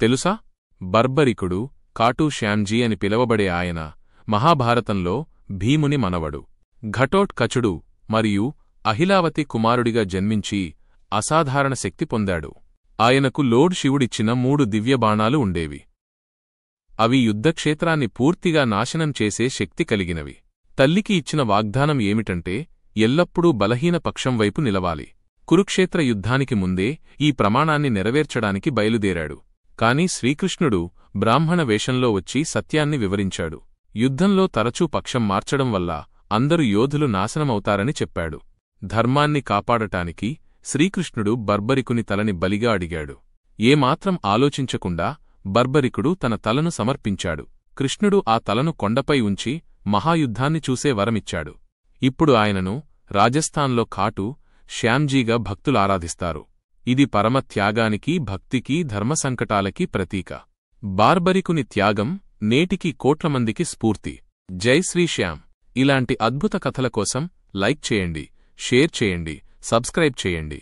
తెలుసా? బర్బరికుడు, కాటూ శ్యామ్జీ అని పిలవబడే ఆయన మహాభారతంలో భీముని మనవడు. ఘటోత్కచుడు మరియు అహిలావతి కుమారుడిగా జన్మించి అసాధారణ శక్తి పొందాడు. ఆయనకు లోర్డ్ శివుడిచ్చిన 3 దివ్యబాణాలు ఉండేవి. అవి యుద్ధక్షేత్రాన్ని పూర్తిగా నాశనం చేసే శక్తి కలిగినవి. తల్లికి ఇచ్చిన వాగ్దానం ఏమిటంటే ఎల్లప్పుడూ బలహీన పక్షం వైపు నిలవాలి. కురుక్షేత్ర యుద్ధానికి ముందే ఈ ప్రమాణాన్ని నెరవేర్చడానికి బయలుదేరాడు. కాని శ్రీకృష్ణుడు బ్రాహ్మణ వేషంలో వచ్చి సత్యాన్ని వివరించాడు. యుద్ధంలో తరచూ పక్షం మార్చడం వల్ల అందరు యోధులు నాశనమవుతారని చెప్పాడు. ధర్మాన్ని కాపాడటానికి శ్రీకృష్ణుడు బర్బరికుని తలని బలిగా అడిగాడు. ఏమాత్రం ఆలోచించకుండా బర్బరికుడు తన తలను సమర్పించాడు. కృష్ణుడు ఆ తలను కొండపై ఉంచి మహాయుద్ధాన్ని చూసే వరమిచ్చాడు. ఇప్పుడు ఆయనను రాజస్థాన్లో కాటూ శ్యామ్జీగా భక్తులారాధిస్తారు. ఇది పరమ త్యాగానికి, భక్తికి, ధర్మసంకటాలకి ప్రతీక. బార్బరికుని త్యాగం నేటికి కోట్లమందికి స్ఫూర్తి. జై శ్రీశ్యామ్. ఇలాంటి అద్భుత కథల కోసం లైక్ చేయండి, షేర్ చేయండి, సబ్స్క్రైబ్ చేయండి.